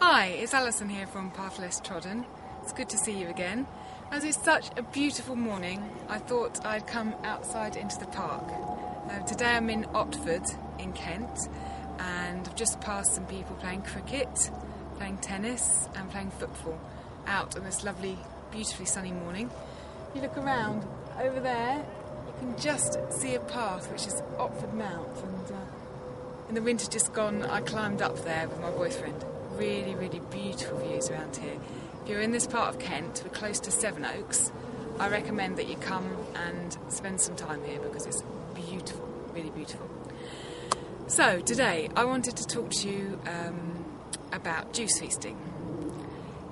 Hi, it's Alison here from Pathlesstrodden. It's good to see you again. As it's such a beautiful morning, I thought I'd come outside into the park. Today I'm in Otford in Kent, and I've just passed some people playing cricket, playing tennis and playing football out on this lovely, beautifully sunny morning. If you look around over there, you can just see a path which is Otford Mount, and in the winter just gone I climbed up there with my boyfriend. Really, really beautiful views around here. If you're in this part of Kent, we're close to Sevenoaks, I recommend that you come and spend some time here because it's beautiful, really beautiful. So today I wanted to talk to you about juice feasting.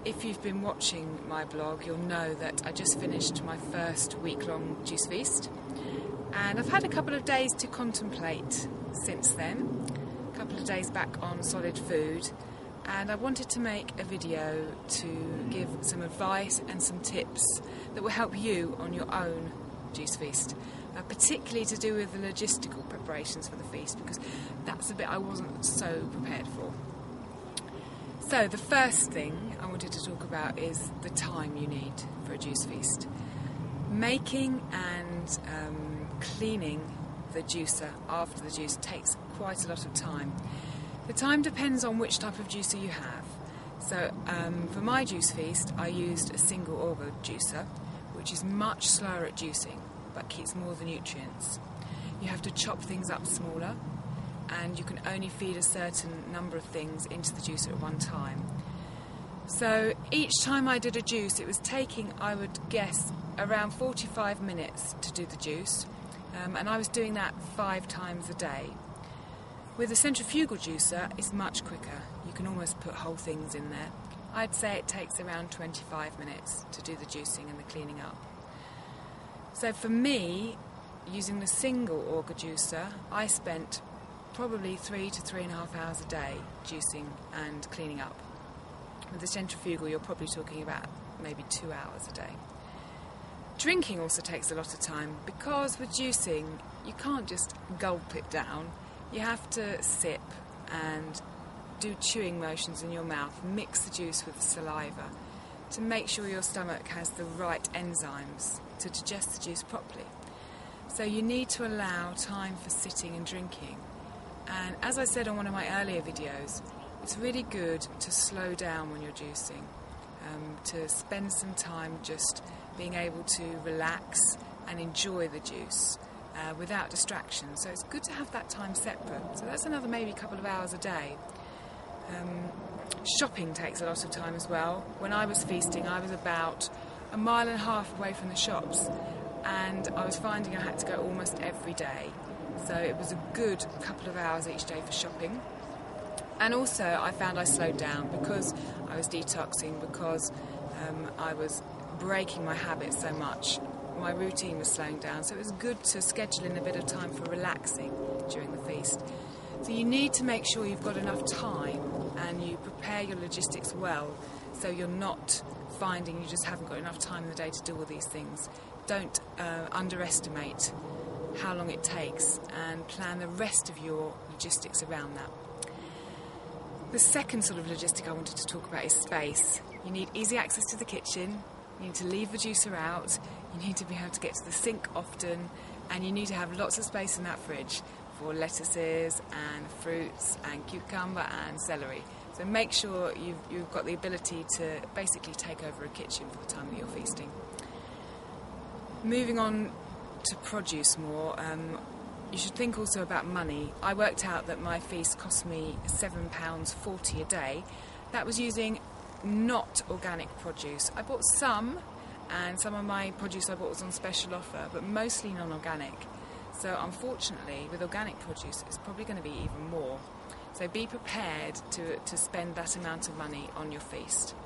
If you've been watching my blog, you'll know that I just finished my first week-long juice feast, and I've had a couple of days to contemplate since then, a couple of days back on solid food. And I wanted to make a video to give some advice and some tips that will help you on your own juice feast, particularly to do with the logistical preparations for the feast, because that's a bit I wasn't so prepared for. So the first thing I wanted to talk about is the time you need for a juice feast. Making and cleaning the juicer after the juice takes quite a lot of time. The time depends on which type of juicer you have. So for my juice feast I used a single auger juicer, which is much slower at juicing but keeps more of the nutrients. You have to chop things up smaller, and you can only feed a certain number of things into the juicer at one time. So each time I did a juice, it was taking, I would guess, around 45 minutes to do the juice, and I was doing that 5 times a day. With a centrifugal juicer, it's much quicker. You can almost put whole things in there. I'd say it takes around 25 minutes to do the juicing and the cleaning up. So for me, using the single auger juicer, I spent probably 3 to 3.5 hours a day juicing and cleaning up. With the centrifugal, you're probably talking about maybe 2 hours a day. Drinking also takes a lot of time, because with juicing, you can't just gulp it down. You have to sip and do chewing motions in your mouth, mix the juice with the saliva to make sure your stomach has the right enzymes to digest the juice properly. So you need to allow time for sitting and drinking. And as I said on one of my earlier videos, it's really good to slow down when you're juicing, to spend some time just being able to relax and enjoy the juice. Without distraction, so it's good to have that time separate. So that's another maybe couple of hours a day. Shopping takes a lot of time as well. When I was feasting, I was about 1.5 miles away from the shops, and I was finding I had to go almost every day. So it was a good couple of hours each day for shopping. And also I found I slowed down because I was detoxing, because I was breaking my habits so much. My routine was slowing down, so it was good to schedule in a bit of time for relaxing during the feast. So you need to make sure you've got enough time and you prepare your logistics well, so you're not finding you just haven't got enough time in the day to do all these things. Don't underestimate how long it takes, and plan the rest of your logistics around that. The second sort of logistic I wanted to talk about is space. You need easy access to the kitchen. You need to leave the juicer out, you need to be able to get to the sink often, and you need to have lots of space in that fridge for lettuces and fruits and cucumber and celery. So make sure you've got the ability to basically take over a kitchen for the time that you're feasting. Moving on to produce more, you should think also about money. I worked out that my feast cost me £7.40 a day. That was using not organic produce. I bought some, and some of my produce I bought was on special offer, but mostly non-organic. So unfortunately, with organic produce, it's probably going to be even more. So be prepared to spend that amount of money on your feast.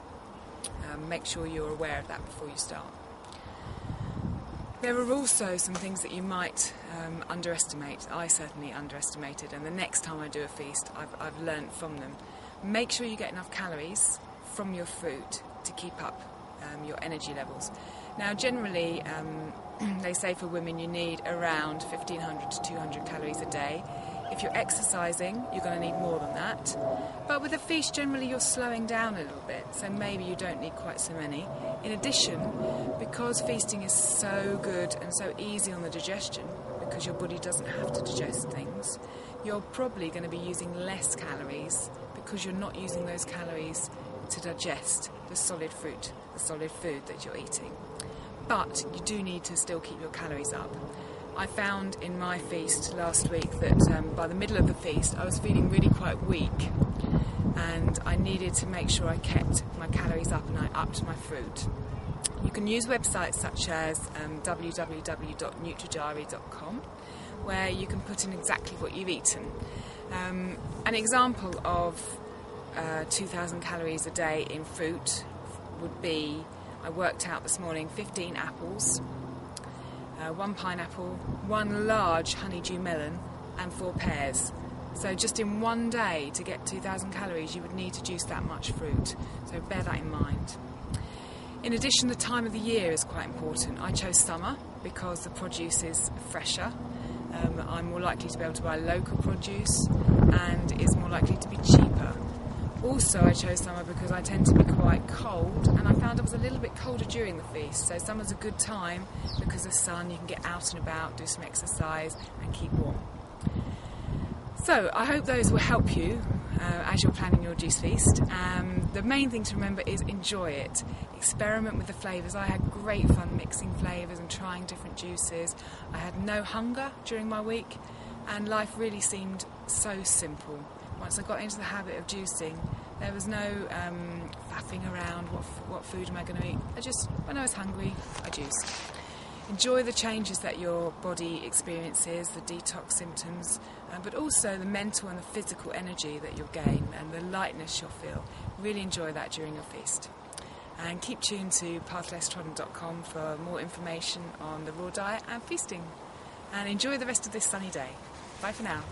Make sure you're aware of that before you start. There are also some things that you might underestimate. I certainly underestimated, and the next time I do a feast, I've learnt from them. Make sure you get enough calories from your food to keep up your energy levels. Now generally they say for women you need around 1,500 to 200 calories a day. If you're exercising, you're going to need more than that. But with a feast, generally you're slowing down a little bit, so maybe you don't need quite so many. In addition, because feasting is so good and so easy on the digestion, because your body doesn't have to digest things, you're probably going to be using less calories because you're not using those calories to digest the solid fruit, the solid food that you're eating. But you do need to still keep your calories up. I found in my feast last week that by the middle of the feast I was feeling really quite weak, and I needed to make sure I kept my calories up and I upped my fruit. You can use websites such as www.nutridiary.com, where you can put in exactly what you've eaten. An example of 2,000 calories a day in fruit would be, I worked out this morning, 15 apples, 1 pineapple, 1 large honeydew melon and 4 pears. So just in one day to get 2,000 calories you would need to juice that much fruit, so bear that in mind. In addition, the time of the year is quite important. I chose summer because the produce is fresher. I'm more likely to be able to buy local produce and it's more likely to be cheaper. Also, I chose summer because I tend to be quite cold, and I found I was a little bit colder during the feast, so summer's a good time because of the sun, you can get out and about, do some exercise and keep warm. So I hope those will help you as you're planning your juice feast. The main thing to remember is enjoy it. Experiment with the flavours. I had great fun mixing flavours and trying different juices. I had no hunger during my week and life really seemed so simple. Once I got into the habit of juicing, there was no faffing around what food am I going to eat. When I was hungry, I juiced. Enjoy the changes that your body experiences, the detox symptoms, but also the mental and the physical energy that you'll gain and the lightness you'll feel. Really enjoy that during your feast. And keep tuned to pathlesstrodden.com for more information on the raw diet and feasting. And enjoy the rest of this sunny day. Bye for now.